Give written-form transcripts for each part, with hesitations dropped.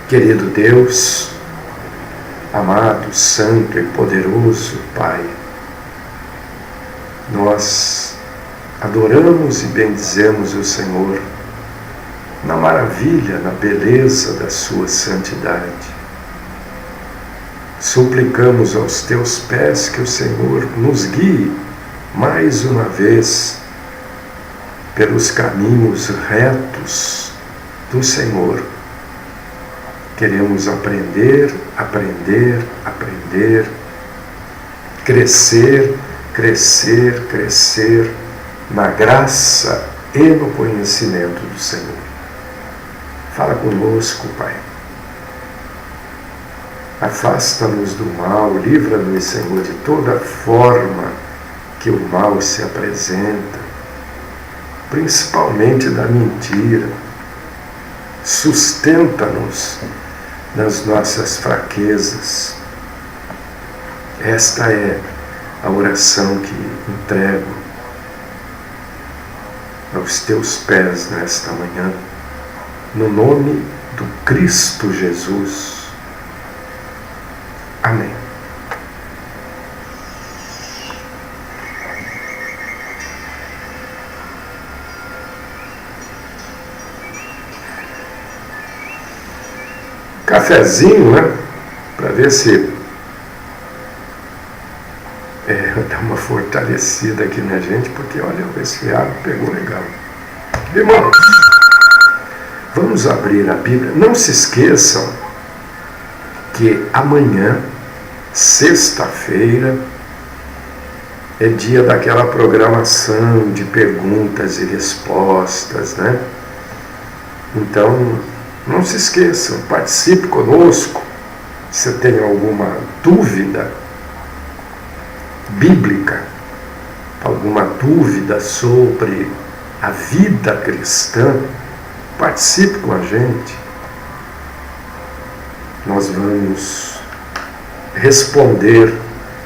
Querido Deus, amado, santo e poderoso Pai, nós adoramos e bendizemos o Senhor na maravilha, na beleza da sua santidade. Suplicamos aos teus pés que o Senhor nos guie mais uma vez pelos caminhos retos do Senhor. Queremos aprender, crescer na graça e no conhecimento do Senhor. Fala conosco, Pai. Afasta-nos do mal, livra-nos, Senhor, de toda forma que o mal se apresenta, principalmente da mentira. Sustenta-nos nas nossas fraquezas. Esta é a oração que entrego aos teus pés nesta manhã, no nome do Cristo Jesus. Amém. Cafezinho, né? Para ver se dá uma fortalecida aqui na gente, porque olha, o resfriado pegou legal. Irmãos, vamos abrir a Bíblia. Não se esqueçam que amanhã, sexta-feira, é dia daquela programação de perguntas e respostas, né? Então, não se esqueçam, participe conosco. Se tem alguma dúvida bíblica, alguma dúvida sobre a vida cristã, participe com a gente. Nós vamos responder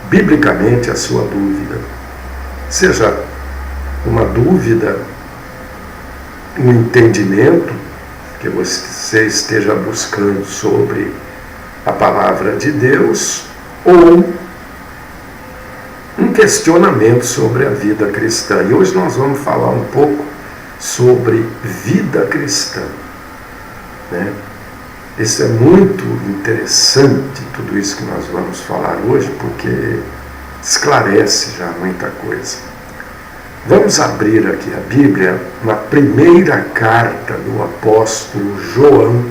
biblicamente a sua dúvida. Seja uma dúvida, um entendimento que você esteja buscando sobre a palavra de Deus, ou um questionamento sobre a vida cristã. E hoje nós vamos falar um pouco sobre vida cristã, né? Isso é muito interessante, tudo isso que nós vamos falar hoje, porque esclarece já muita coisa. Vamos abrir aqui a Bíblia na primeira carta do apóstolo João.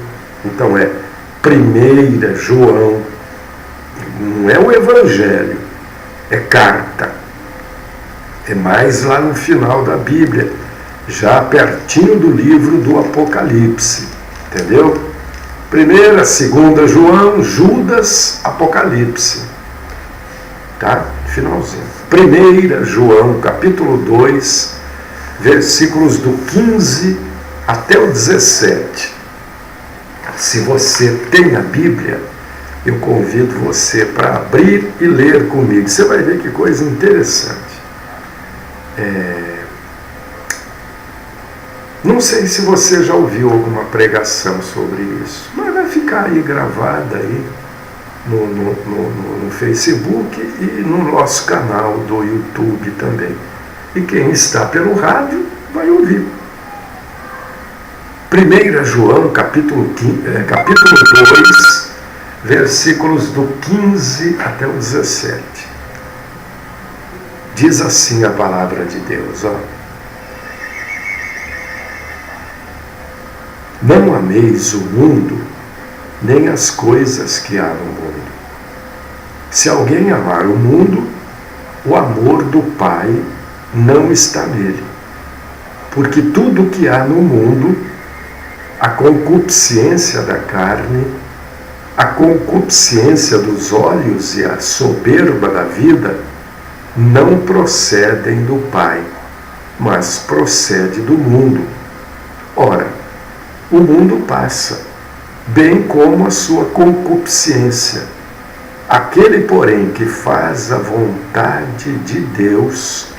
Então é 1 João, não é o Evangelho, é carta. É mais lá no final da Bíblia, já pertinho do livro do Apocalipse, entendeu? 1ª, 2ª João, Judas, Apocalipse, tá? Finalzinho. 1 João, capítulo 2, versículos do 15 até o 17. Se você tem a Bíblia, eu convido você para abrir e ler comigo. Você vai ver que coisa interessante. Não sei se você já ouviu alguma pregação sobre isso, mas vai ficar aí gravada aí no Facebook e no nosso canal do YouTube também. E quem está pelo rádio vai ouvir. 1 João, capítulo 2, versículos do 15 até o 17. Diz assim a palavra de Deus, ó. Não ameis o mundo, nem as coisas que há no mundo. Se alguém amar o mundo, o amor do Pai não está nele. Porque tudo que há no mundo, a concupiscência da carne, a concupiscência dos olhos e a soberba da vida, não procedem do Pai, mas procede do mundo. Ora, o mundo passa, bem como a sua concupiscência. Aquele, porém, que faz a vontade de Deus,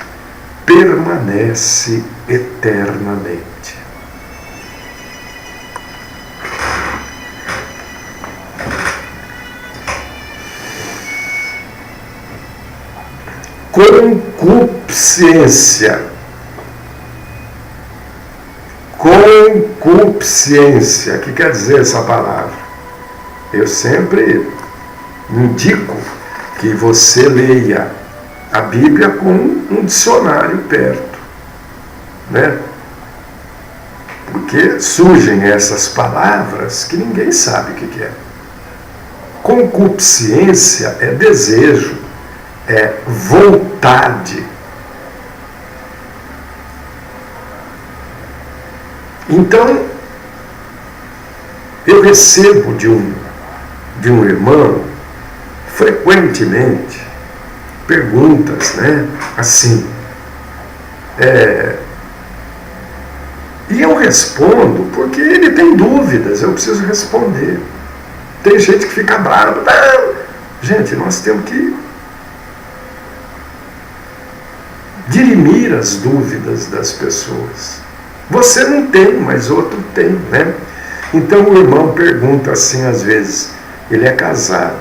permanece eternamente. concupiscência. Concupiscência. O que quer dizer essa palavra? Eu sempre indico que você leia a Bíblia com um dicionário perto, né? Porque surgem essas palavras que ninguém sabe o que é. Concupiscência é desejo, é vontade. Então, eu recebo de um irmão, frequentemente, perguntas, né? Assim. E eu respondo porque ele tem dúvidas, eu preciso responder. Tem gente que fica brava. Gente, nós temos que dirimir as dúvidas das pessoas. Você não tem, mas outro tem, né? Então o irmão pergunta assim, às vezes, ele é casado.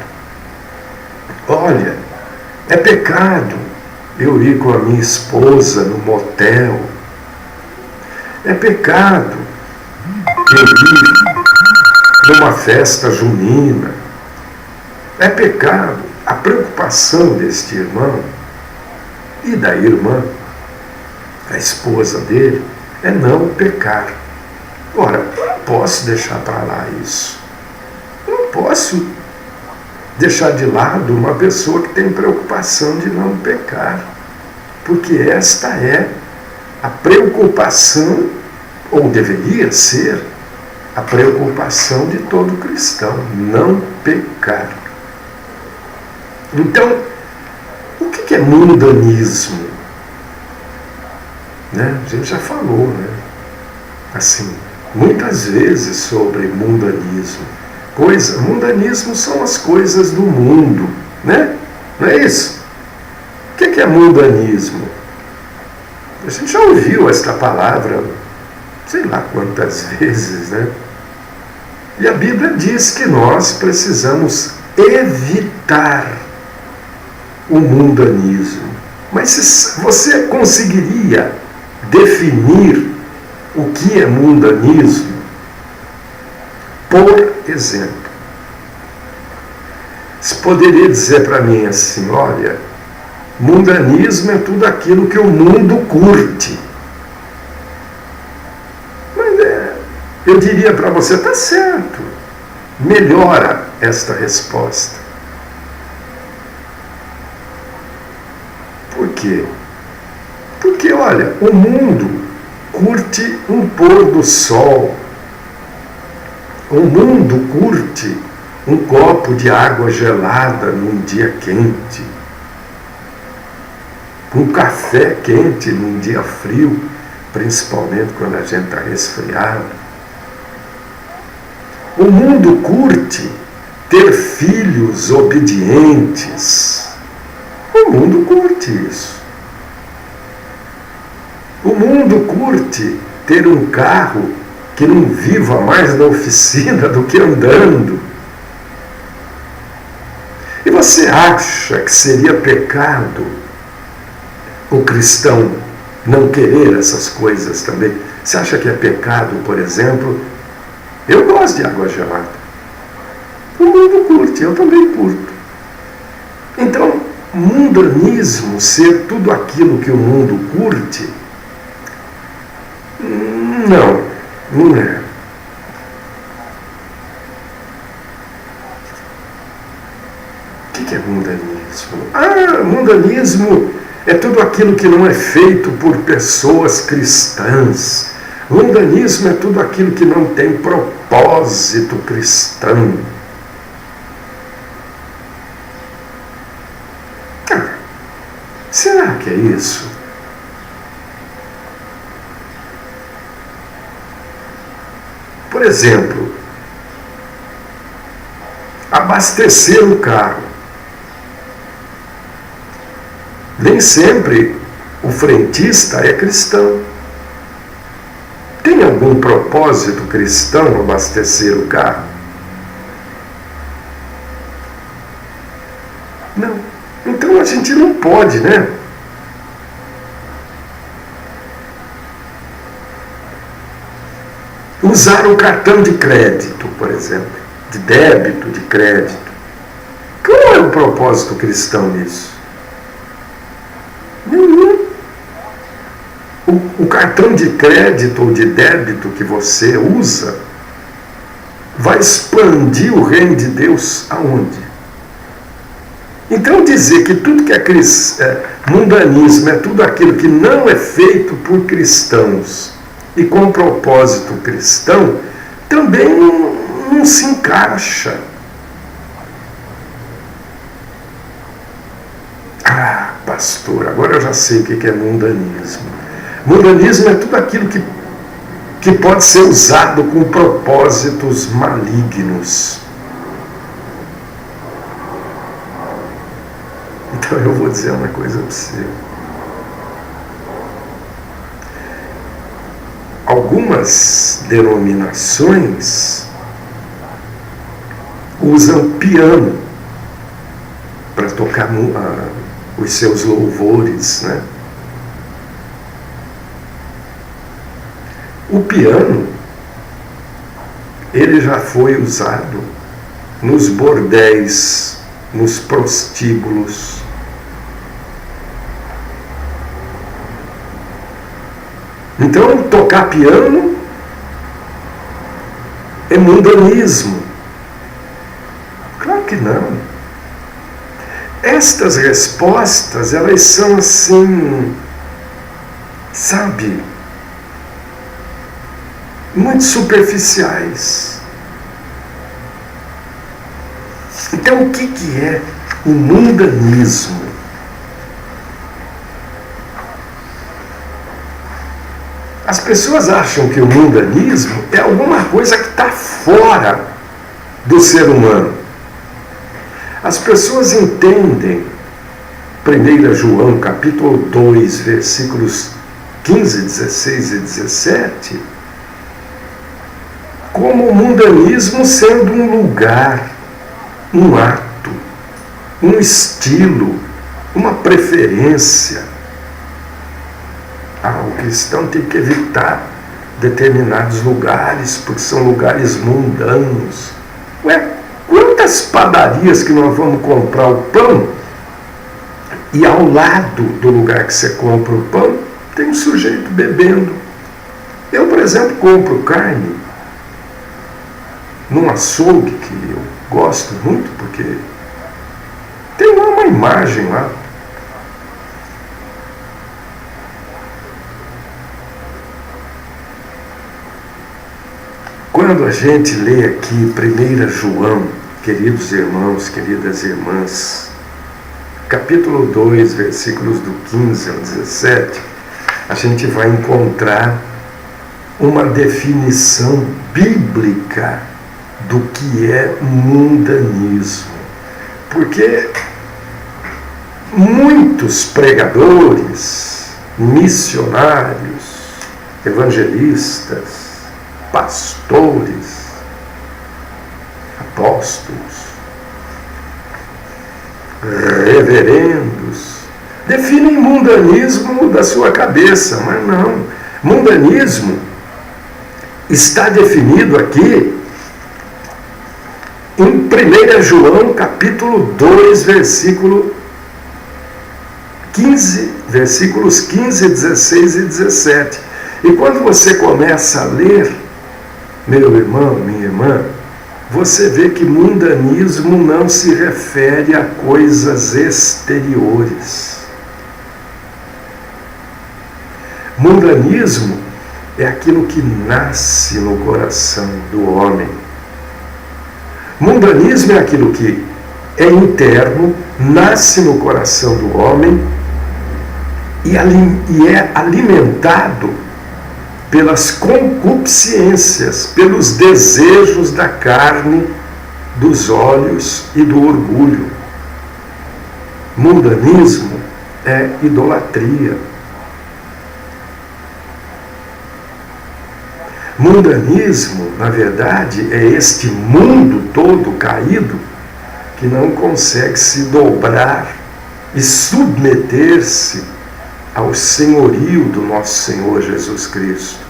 Olha, é pecado eu ir com a minha esposa no motel. É pecado eu ir numa festa junina. É pecado. A preocupação deste irmão e da irmã, a esposa dele, é não pecar. Ora, eu não posso deixar para lá isso. Eu não posso deixar de lado uma pessoa que tem preocupação de não pecar. Porque esta é a preocupação, ou deveria ser, a preocupação de todo cristão, não pecar. Então, o que é mundanismo? Né? A gente já falou, né? Assim, muitas vezes sobre mundanismo. Mundanismo são as coisas do mundo, né? Não é isso? O que é mundanismo? A gente já ouviu esta palavra, sei lá quantas vezes, né? E a Bíblia diz que nós precisamos evitar o mundanismo. Mas se você conseguiria definir o que é mundanismo? Por exemplo, você poderia dizer para mim assim, olha, mundanismo é tudo aquilo que o mundo curte. Mas eu diria para você, está certo, melhora esta resposta. Por quê? Porque, olha, o mundo curte um pôr do sol. O mundo curte um copo de água gelada num dia quente. Um café quente num dia frio, principalmente quando a gente está resfriado. O mundo curte ter filhos obedientes. O mundo curte isso. O mundo curte ter um carro que não viva mais na oficina do que andando. E você acha que seria pecado o cristão não querer essas coisas também? Você acha que é pecado, por exemplo? Eu gosto de água gelada. O mundo curte, eu também curto. Então, mundanismo, ser tudo aquilo que o mundo curte, não é. O que é mundanismo? Mundanismo é tudo aquilo que não é feito por pessoas cristãs. Mundanismo é tudo aquilo que não tem propósito cristão. Será que é isso? Por exemplo, abastecer o carro. Nem sempre o frentista é cristão. Tem algum propósito cristão abastecer o carro? Não. Então a gente não pode, né? usar o cartão de crédito, por exemplo, de débito, de crédito. Qual é o propósito cristão nisso? Nenhum. O cartão de crédito ou de débito que você usa vai expandir o reino de Deus aonde? Então dizer que tudo que é mundanismo é tudo aquilo que não é feito por cristãos e com propósito cristão, também não se encaixa. Ah, pastor, agora eu já sei o que é mundanismo. Mundanismo é tudo aquilo que pode ser usado com propósitos malignos. Então eu vou dizer uma coisa para você. Algumas denominações usam piano para tocar os seus louvores, né? O piano, ele já foi usado nos bordéis, nos prostíbulos. Então, tocar piano é mundanismo. Claro que não. Estas respostas, elas são assim, sabe, muito superficiais. Então, o que é o mundanismo? As pessoas acham que o mundanismo é alguma coisa que está fora do ser humano. As pessoas entendem 1 João capítulo 2, versículos 15, 16 e 17, como o mundanismo sendo um lugar, um ato, um estilo, uma preferência. O cristão tem que evitar determinados lugares, porque são lugares mundanos. Ué, quantas padarias que nós vamos comprar o pão e ao lado do lugar que você compra o pão tem um sujeito bebendo? Eu, por exemplo, compro carne num açougue que eu gosto muito, porque tem lá uma imagem lá. Quando a gente lê aqui 1 João, queridos irmãos, queridas irmãs, capítulo 2, versículos do 15 ao 17, a gente vai encontrar uma definição bíblica do que é mundanismo. Porque muitos pregadores, missionários, evangelistas, pastores, apóstolos, reverendos, definem mundanismo da sua cabeça, mas não. Mundanismo está definido aqui em 1 João capítulo 2, versículos 15, 16 e 17. E quando você começa a ler, meu irmão, minha irmã, você vê que mundanismo não se refere a coisas exteriores. Mundanismo é aquilo que nasce no coração do homem. Mundanismo é aquilo que é interno, nasce no coração do homem e é alimentado pelas concupiscências, pelos desejos da carne, dos olhos e do orgulho. Mundanismo é idolatria. Mundanismo, na verdade, é este mundo todo caído que não consegue se dobrar e submeter-se ao senhorio do nosso Senhor Jesus Cristo.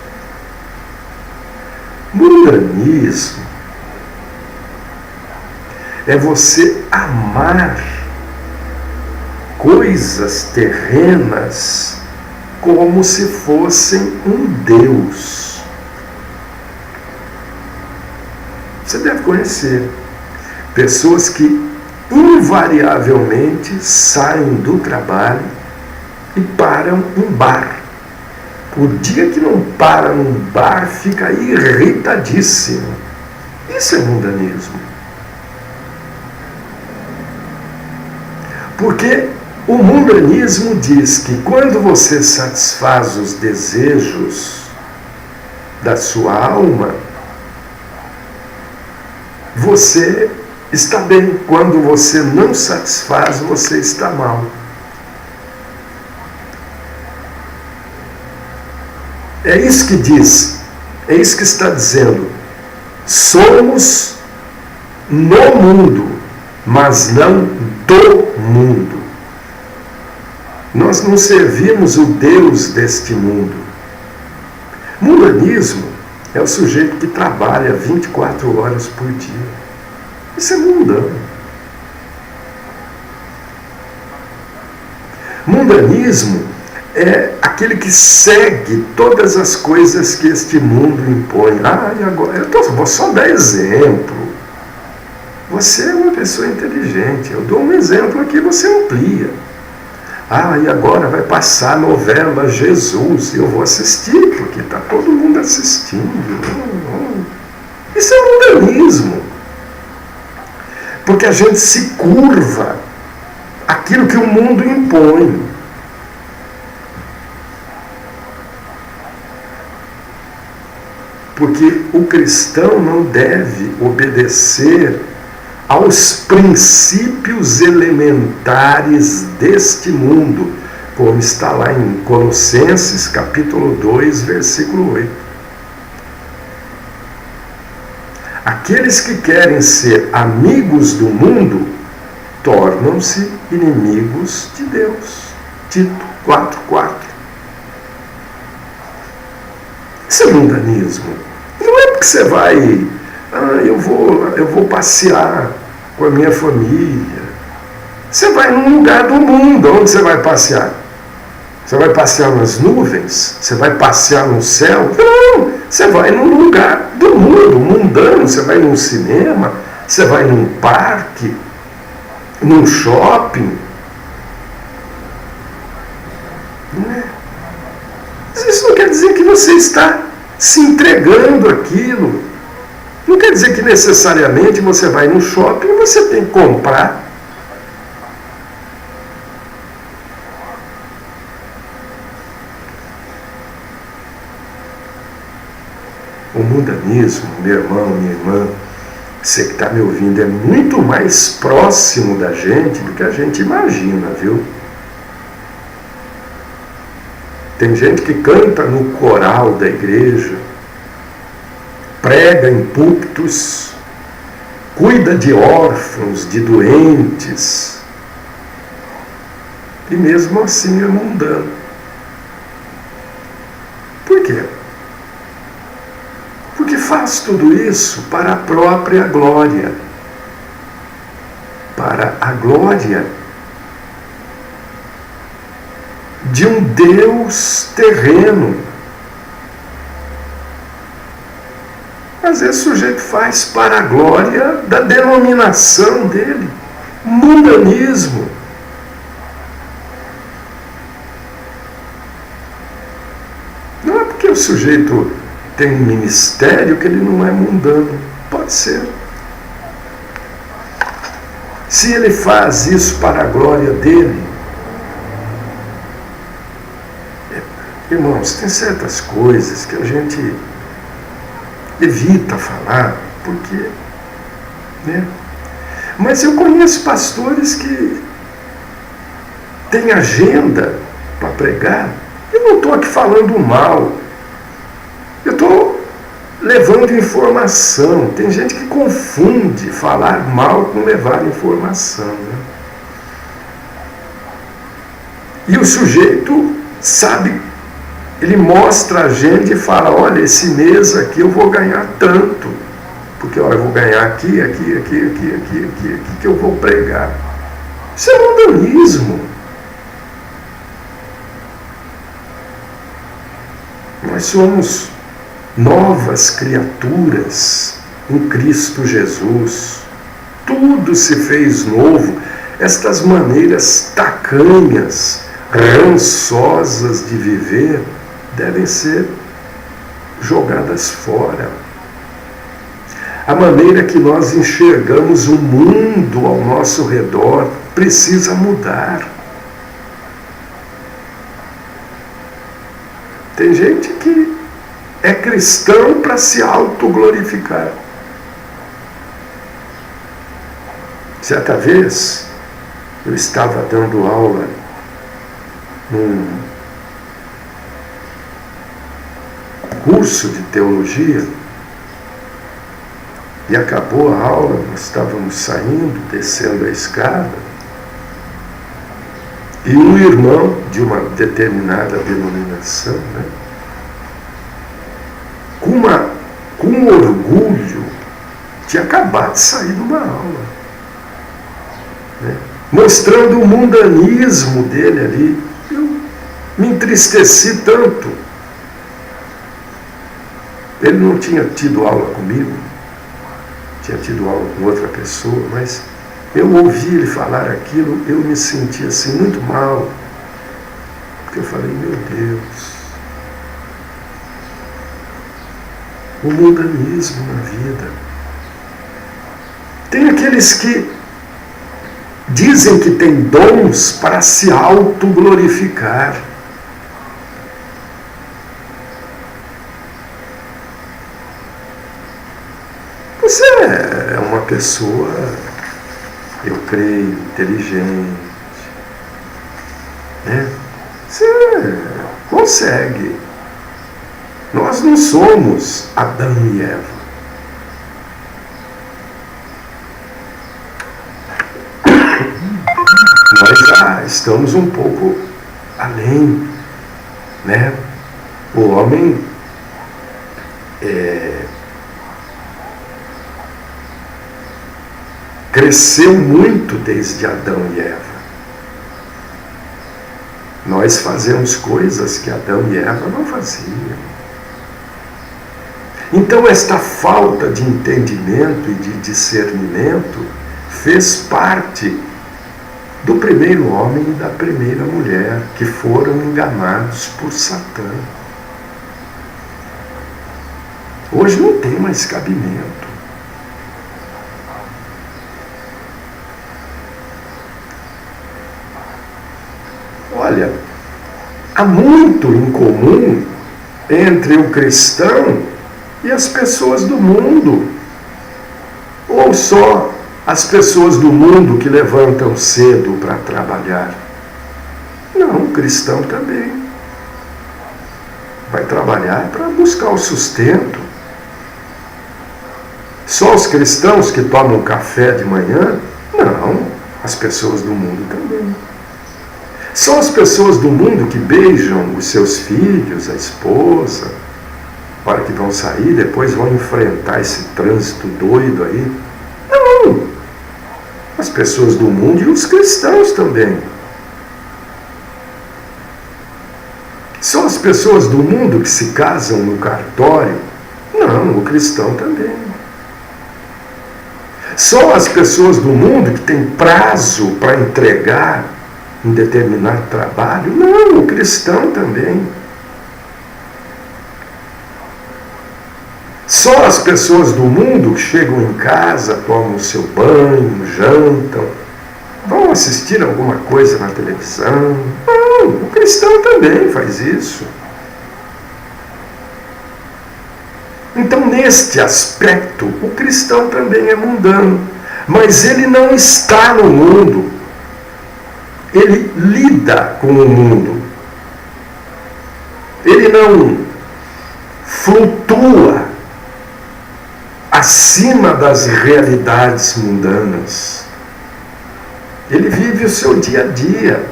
Mundanismo é você amar coisas terrenas como se fossem um Deus. Você deve conhecer pessoas que invariavelmente saem do trabalho e param em bar. O dia que não para num bar fica irritadíssimo. Isso é mundanismo. Porque o mundanismo diz que quando você satisfaz os desejos da sua alma, você está bem. Quando você não satisfaz, você está mal. É isso que diz, é isso que está dizendo. Somos no mundo, mas não do mundo. Nós não servimos o Deus deste mundo. Mundanismo é o sujeito que trabalha 24 horas por dia. Isso é mundano. Mundanismo é aquele que segue todas as coisas que este mundo impõe. E agora, vou só dar exemplo. Você é uma pessoa inteligente. Eu dou um exemplo aqui, você amplia. E agora vai passar a novela Jesus. Eu vou assistir, porque está todo mundo assistindo. Isso é mundanismo. Porque a gente se curva àquilo que o mundo impõe. Porque o cristão não deve obedecer aos princípios elementares deste mundo, como está lá em Colossenses, capítulo 2, versículo 8. Aqueles que querem ser amigos do mundo tornam-se inimigos de Deus. Tito 4:4. Isso é mundanismo. Não é porque você vai, eu vou passear com a minha família. Você vai num lugar do mundo. Onde você vai passear? Você vai passear nas nuvens? Você vai passear no céu? Não, você vai num lugar do mundo, mundano. Você vai num cinema, você vai num parque, num shopping. Não é? Isso não quer dizer que você está se entregando àquilo. Não quer dizer que necessariamente você vai no shopping e você tem que comprar. O mundanismo, meu irmão, minha irmã, você que está me ouvindo, é muito mais próximo da gente do que a gente imagina, viu? Tem gente que canta no coral da igreja, prega em púlpitos, cuida de órfãos, de doentes, e mesmo assim é mundano. Por quê? Porque faz tudo isso para a própria glória, para a glória de um Deus terreno. Às vezes o sujeito faz para a glória da denominação dele. Mundanismo. Não é porque o sujeito tem um ministério que ele não é mundano. Pode ser. Se ele faz isso para a glória dele, irmãos, tem certas coisas que a gente evita falar, porque, né? Mas eu conheço pastores que têm agenda para pregar. Eu não estou aqui falando mal. Eu estou levando informação. Tem gente que confunde falar mal com levar informação, né? E o sujeito sabe ele mostra a gente e fala, olha, esse mês aqui eu vou ganhar tanto, porque olha, eu vou ganhar aqui, que eu vou pregar. Isso é mundanismo. Nós somos novas criaturas em Cristo Jesus. Tudo se fez novo. Estas maneiras tacanhas, rançosas de viver, devem ser jogadas fora. A maneira que nós enxergamos o mundo ao nosso redor precisa mudar. Tem gente que é cristão para se autoglorificar. Certa vez, eu estava dando aula num curso de teologia e acabou a aula, nós estávamos saindo, descendo a escada, e um irmão de uma determinada denominação, né, com orgulho, tinha acabado de sair de uma aula, né, mostrando o mundanismo dele ali. Eu me entristeci tanto. Ele não tinha tido aula comigo, tinha tido aula com outra pessoa, mas eu ouvi ele falar aquilo, eu me senti assim muito mal, porque eu falei, meu Deus, o mundanismo na vida. Tem aqueles que dizem que têm dons para se autoglorificar. Você é uma pessoa, eu creio, inteligente, né? Você consegue. Nós não somos Adão e Eva. Nós já estamos um pouco além, né? O homem cresceu muito desde Adão e Eva. Nós fazemos coisas que Adão e Eva não faziam. Então esta falta de entendimento e de discernimento fez parte do primeiro homem e da primeira mulher, que foram enganados por Satã. Hoje não tem mais cabimento. Olha, há muito em comum entre o cristão e as pessoas do mundo. Ou só as pessoas do mundo que levantam cedo para trabalhar. Não, o cristão também vai trabalhar para buscar o sustento. Só os cristãos que tomam café de manhã? Não, as pessoas do mundo também. São as pessoas do mundo que beijam os seus filhos, a esposa, na hora que vão sair, depois vão enfrentar esse trânsito doido aí. Não! As pessoas do mundo e os cristãos também. São as pessoas do mundo que se casam no cartório? Não, o cristão também. São as pessoas do mundo que têm prazo para entregar um determinado trabalho? Não, o cristão também. Só as pessoas do mundo que chegam em casa, tomam o seu banho, jantam, vão assistir alguma coisa na televisão? Não, o cristão também faz isso. Então, neste aspecto, o cristão também é mundano, mas ele não está no mundo. Ele lida com o mundo. Ele não flutua acima das realidades mundanas. Ele vive o seu dia a dia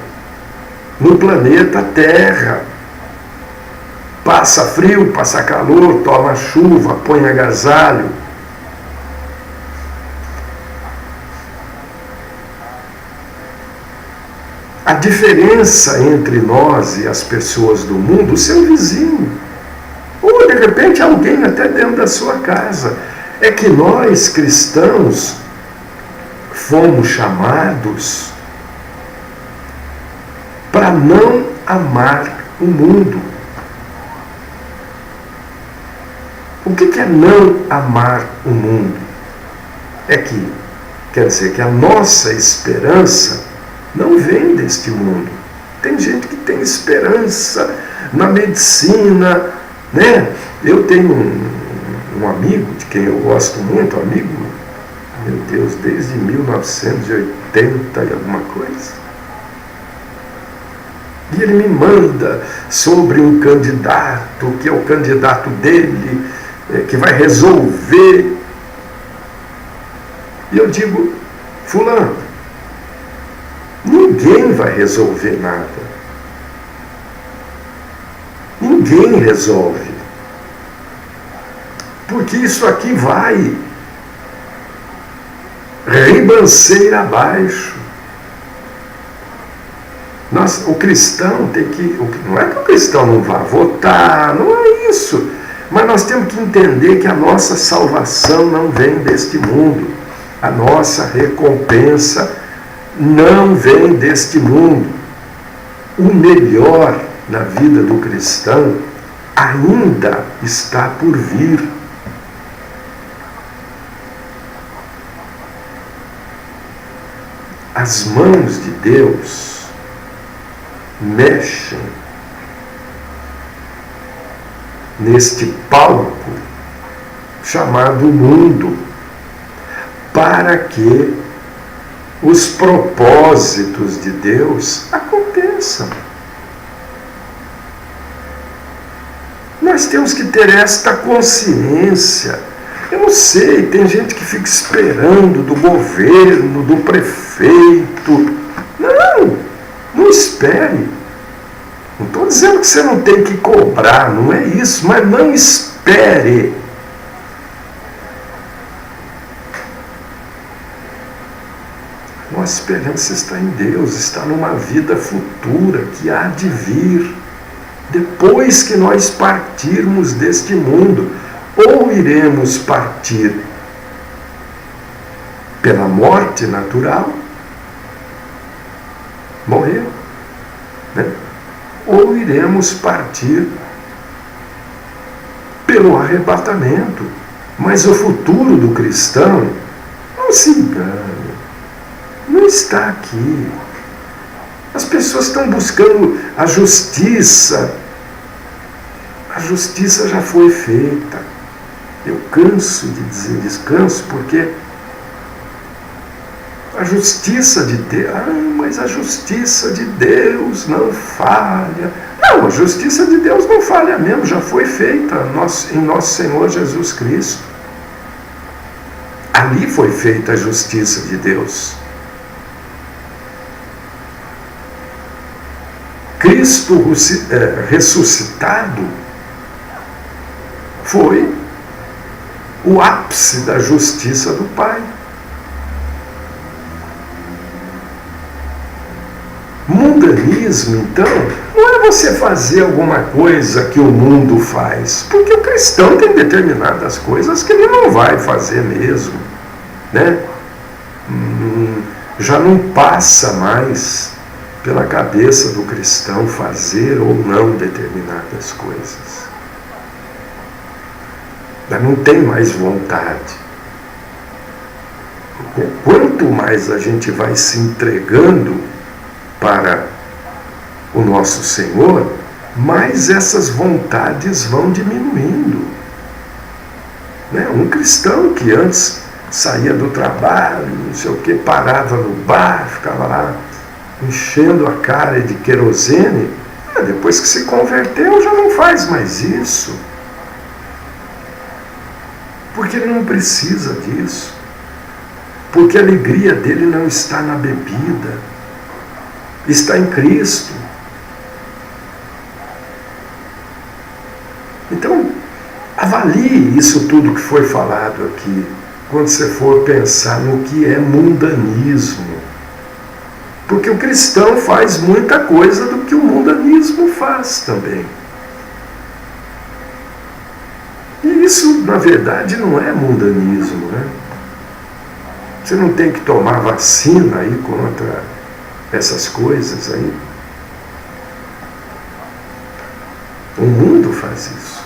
no planeta Terra. Passa frio, passa calor, toma chuva, põe agasalho. A diferença entre nós e as pessoas do mundo, o seu vizinho, ou de repente alguém até dentro da sua casa, é que nós cristãos fomos chamados para não amar o mundo. O que é não amar o mundo? Quer dizer que a nossa esperança não vem deste mundo. Tem gente que tem esperança na medicina, né? Eu tenho um amigo, de quem eu gosto muito, amigo, meu Deus, desde 1980 e alguma coisa. E ele me manda sobre um candidato, que é o candidato dele, que vai resolver. E eu digo, fulano, ninguém vai resolver nada. Ninguém resolve. Porque isso aqui vai ribanceira abaixo. O cristão tem que... Não é que o cristão não vá votar, não é isso. Mas nós temos que entender que a nossa salvação não vem deste mundo. A nossa recompensa não vem deste mundo. O melhor na vida do cristão ainda está por vir. As mãos de Deus mexem neste palco chamado mundo, para que os propósitos de Deus aconteçam. Nós temos que ter esta consciência. Eu não sei, tem gente que fica esperando do governo, do prefeito. Não espere. Não estou dizendo que você não tem que cobrar, não é isso, mas não espere. Nossa esperança está em Deus, está numa vida futura que há de vir, depois que nós partirmos deste mundo. Ou iremos partir pela morte natural, morrer, né? Ou iremos partir pelo arrebatamento. Mas o futuro do cristão, não se engane, não está aqui. As pessoas estão buscando a justiça. A justiça já foi feita. Eu canso de dizer descanso, porque a justiça de Deus, mas a justiça de Deus não falha. Não, a justiça de Deus não falha mesmo, já foi feita em nosso Senhor Jesus Cristo. Ali foi feita a justiça de Deus. Cristo ressuscitado foi o ápice da justiça do Pai. Mundanismo, então, não é você fazer alguma coisa que o mundo faz, porque o cristão tem determinadas coisas que ele não vai fazer mesmo, né? Já não passa mais pela cabeça do cristão fazer ou não determinadas coisas. Já não tem mais vontade. Quanto mais a gente vai se entregando para o nosso Senhor, mais essas vontades vão diminuindo. Né? Um cristão que antes saía do trabalho, não sei o que, parava no bar, ficava lá enchendo a cara de querosene, depois que se converteu já não faz mais isso. Porque ele não precisa disso. Porque a alegria dele não está na bebida, está em Cristo. Avalie isso tudo que foi falado aqui, quando você for pensar no que é mundanismo. Porque o cristão faz muita coisa do que o mundanismo faz também. E isso, na verdade, não é mundanismo, né? Você não tem que tomar vacina aí contra essas coisas aí. O mundo faz isso.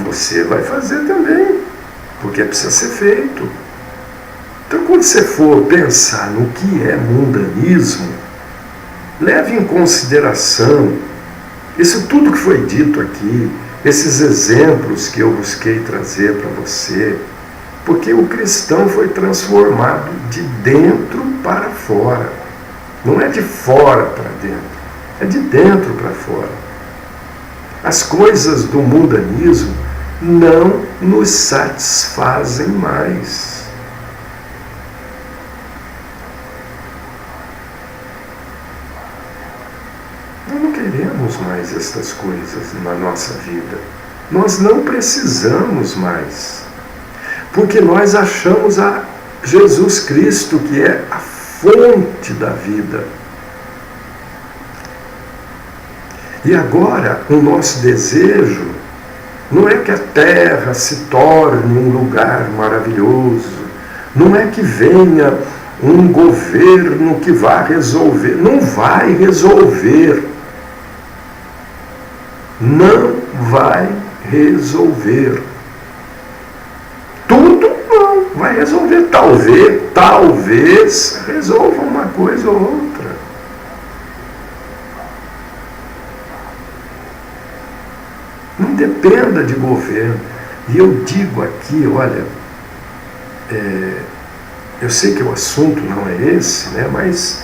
Você vai fazer também, porque precisa ser feito. Então, quando você for pensar no que é mundanismo, leve em consideração isso tudo que foi dito aqui, esses exemplos que eu busquei trazer para você, porque o cristão foi transformado de dentro para fora. Não é de fora para dentro, é de dentro para fora. As coisas do mundanismo não nos satisfazem mais. Nós não queremos mais estas coisas na nossa vida. Nós não precisamos mais. Porque nós achamos a Jesus Cristo, que é a fonte da vida. E agora, o nosso desejo não é que a terra se torne um lugar maravilhoso, não é que venha um governo que vá resolver, não vai resolver. Não vai resolver. Tudo não vai resolver. Talvez resolva uma coisa ou outra. Não dependa de governo. E eu digo aqui, olha, eu sei que o assunto não é esse, né, mas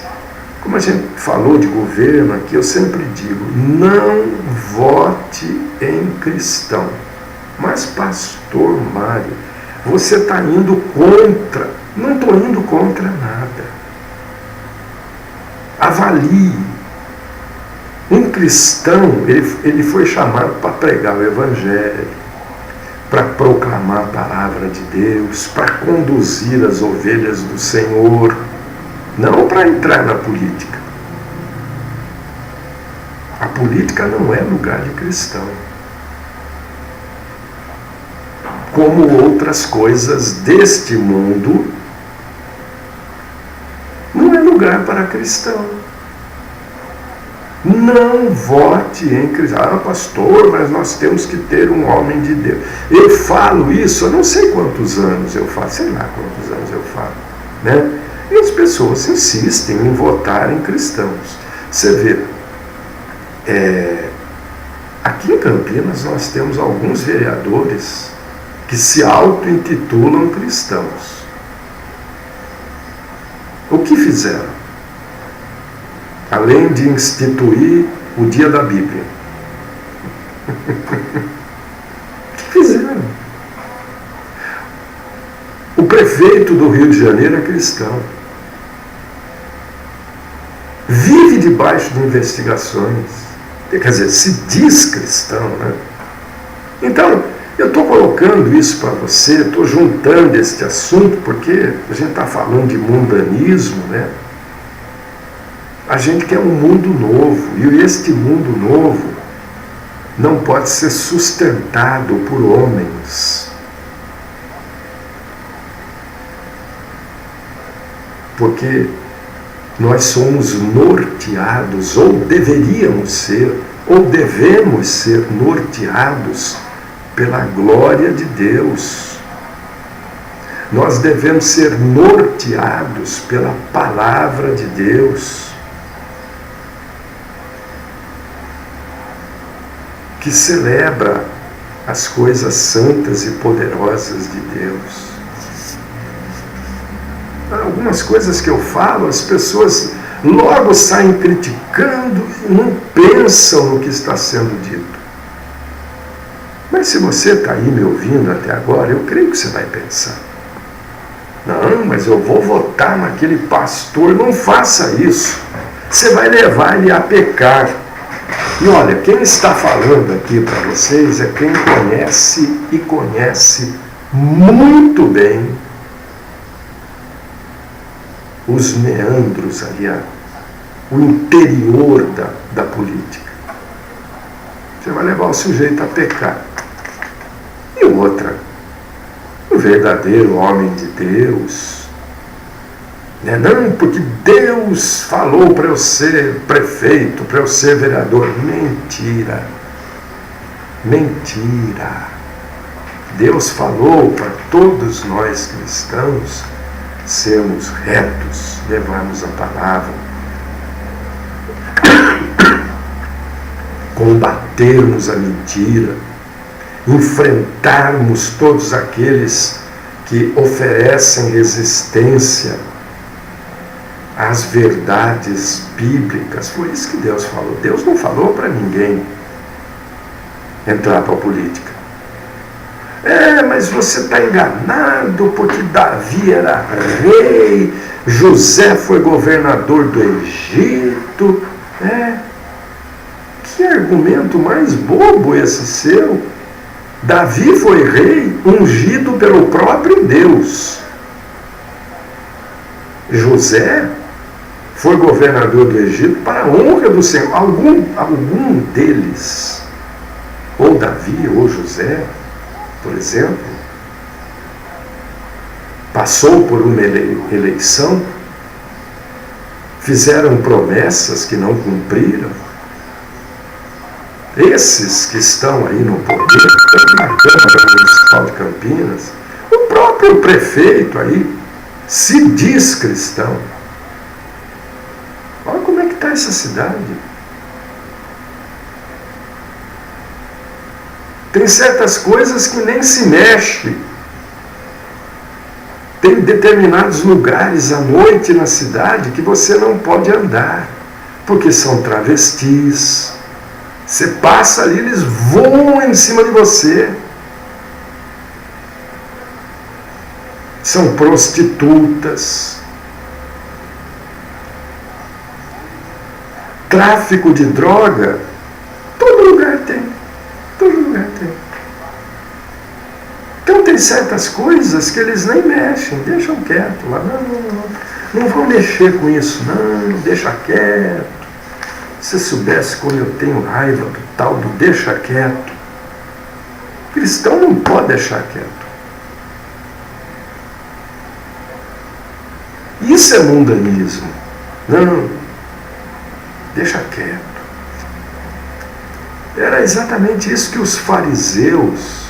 como a gente falou de governo aqui, eu sempre digo, não vote em cristão. Mas, pastor Mário, você está indo contra. Não estou indo contra nada. Avalie. Um cristão, ele foi chamado para pregar o Evangelho, para proclamar a palavra de Deus, para conduzir as ovelhas do Senhor, não para entrar na política. A política não é lugar de cristão. Como outras coisas deste mundo, não é lugar para cristão. Não vote em cristão. Ah, pastor, mas nós temos que ter um homem de Deus. Eu falo isso, eu não sei quantos anos eu falo, sei lá quantos anos eu falo, né? E as pessoas insistem em votar em cristãos. Você vê, aqui em Campinas nós temos alguns vereadores que se auto-intitulam cristãos. O que fizeram? Além de instituir o dia da Bíblia. O que fizeram? O prefeito do Rio de Janeiro é cristão. Vive debaixo de investigações. Quer dizer, se diz cristão, né? Então, eu estou colocando isso para você, estou juntando este assunto, porque a gente está falando de mundanismo, né? A gente quer um mundo novo, e este mundo novo não pode ser sustentado por homens. Porque nós somos norteados, ou deveríamos ser, ou devemos ser norteados pela glória de Deus. Nós devemos ser norteados pela palavra de Deus, que celebra as coisas santas e poderosas de Deus. Algumas coisas que eu falo, as pessoas logo saem criticando e não pensam no que está sendo dito. Mas se você está aí me ouvindo até agora, eu creio que você vai pensar. Não, mas eu vou votar naquele pastor. Não faça isso. Você vai levar ele a pecar. E olha, quem está falando aqui para vocês é quem conhece e conhece muito bem os meandros ali, o interior da política. Você vai levar o sujeito a pecar. E outra, o verdadeiro homem de Deus, né? Não, porque Deus falou para eu ser prefeito, para eu ser vereador. Mentira. Mentira. Deus falou para todos nós cristãos sermos retos, levarmos a palavra, combatermos a mentira, enfrentarmos todos aqueles que oferecem resistência às verdades bíblicas. Foi isso que Deus falou. Deus não falou para ninguém entrar para a política. Mas você está enganado, porque Davi era rei, José foi governador do Egito. Que argumento mais bobo esse seu? Davi foi rei ungido pelo próprio Deus. José foi governador do Egito para a honra do Senhor. Algum deles, ou Davi ou José, por exemplo, passou por uma eleição, fizeram promessas que não cumpriram. Esses que estão aí no poder, na Câmara Municipal de Campinas, o próprio prefeito aí se diz cristão. Olha como é que está essa cidade. Tem certas coisas que nem se mexe. Tem determinados lugares à noite na cidade que você não pode andar, porque são travestis. Você passa ali, eles voam em cima de você. São prostitutas. Tráfico de droga, todo lugar tem. Todo lugar tem. Então tem certas coisas que eles nem mexem, deixam quieto lá. Não vão mexer com isso, não, deixa quieto. Se soubesse como eu tenho raiva do tal do deixa quieto. O cristão não pode deixar quieto. Isso é mundanismo. Não, deixa quieto. Era exatamente isso que os fariseus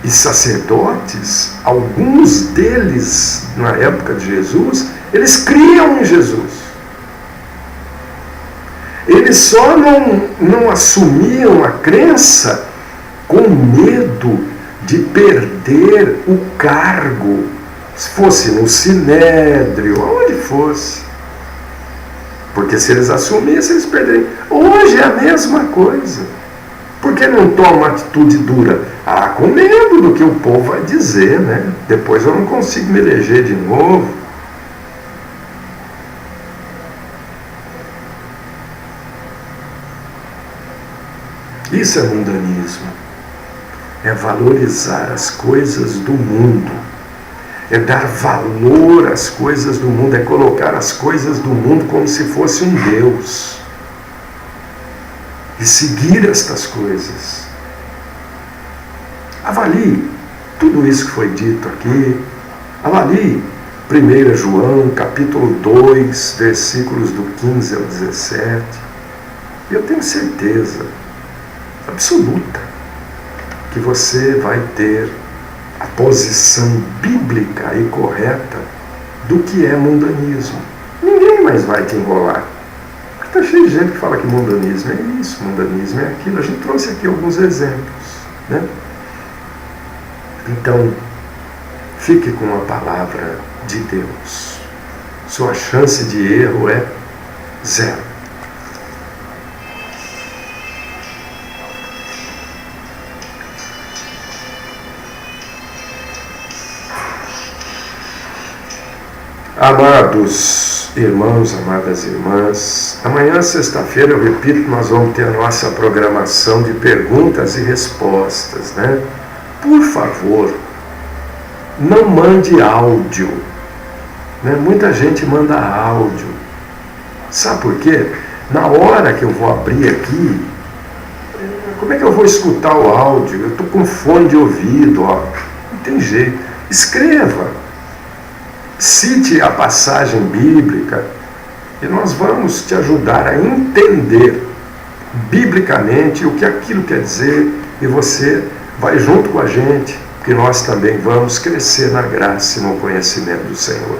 e sacerdotes, alguns deles na época de Jesus, eles criam em Jesus. Eles só não assumiam a crença com medo de perder o cargo, se fosse no Sinédrio, aonde fosse. Porque se eles assumissem, eles perderiam. Hoje é a mesma coisa. Por que não toma uma atitude dura? Com medo do que o povo vai dizer, né? Depois eu não consigo me eleger de novo. Isso é mundanismo. É valorizar as coisas do mundo. É dar valor às coisas do mundo. É colocar as coisas do mundo como se fosse um Deus. E seguir estas coisas. Avalie tudo isso que foi dito aqui. Avalie 1 João, capítulo 2, versículos do 15 ao 17. Eu tenho certeza absoluta que você vai ter a posição bíblica e correta do que é mundanismo. Ninguém mais vai te enrolar. Porque está cheio de gente que fala que mundanismo é isso, mundanismo é aquilo. A gente trouxe aqui alguns exemplos, né? Então, fique com a palavra de Deus. Sua chance de erro é zero. Amados irmãos, amadas irmãs, amanhã, sexta-feira, eu repito, nós vamos ter a nossa programação de perguntas e respostas, né? Por favor, não mande áudio, né? Muita gente manda áudio. Sabe por quê? Na hora que eu vou abrir aqui, como é que eu vou escutar o áudio? Eu estou com fone de ouvido, ó. Não tem jeito. Escreva. Cite a passagem bíblica e nós vamos te ajudar a entender biblicamente o que aquilo quer dizer, e você vai junto com a gente, porque nós também vamos crescer na graça e no conhecimento do Senhor.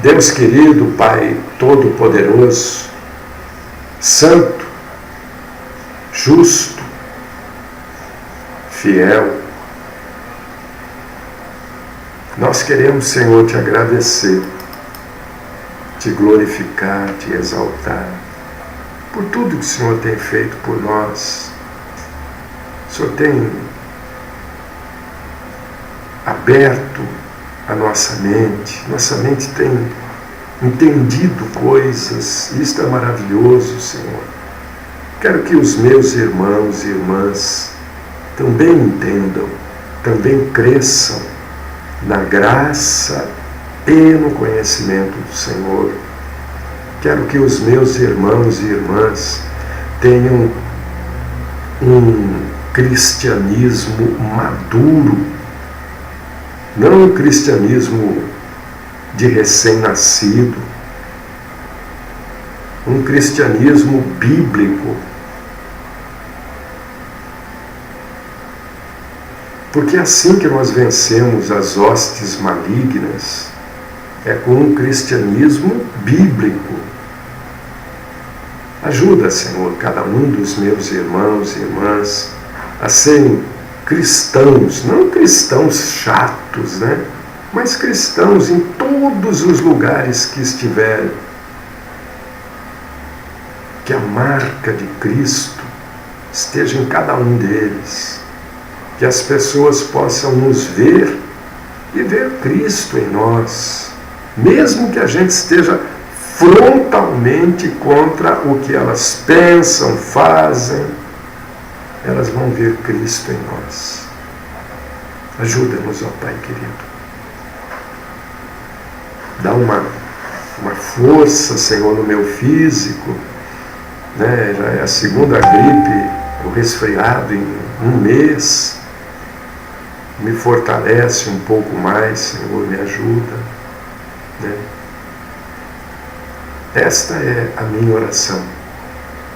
Deus querido, Pai Todo-Poderoso, Santo, Justo, Fiel, nós queremos, Senhor, te agradecer, te glorificar, te exaltar, por tudo que o Senhor tem feito por nós. O Senhor tem aberto a nossa mente tem entendido coisas, isto é maravilhoso, Senhor. Quero que os meus irmãos e irmãs também entendam, também cresçam na graça e no conhecimento do Senhor. Quero que os meus irmãos e irmãs tenham um cristianismo maduro, não um cristianismo de recém-nascido, um cristianismo bíblico. Porque é assim que nós vencemos as hostes malignas, é com um cristianismo bíblico. Ajuda, Senhor, cada um dos meus irmãos e irmãs a serem cristãos, não cristãos chatos, né? Mas cristãos em todos os lugares que estiverem. Que a marca de Cristo esteja em cada um deles. Que as pessoas possam nos ver e ver Cristo em nós, mesmo que a gente esteja frontalmente contra o que elas pensam, fazem, elas vão ver Cristo em nós. Ajuda-nos, ó Pai querido. Dá uma força, Senhor, no meu físico, né? Já é a segunda gripe, o resfriado em um mês. Me fortalece um pouco mais, Senhor, me ajuda, né? Esta é a minha oração,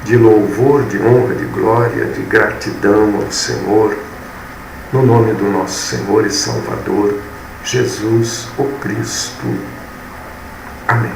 de louvor, de honra, de glória, de gratidão ao Senhor, no nome do nosso Senhor e Salvador, Jesus o Cristo. Amém.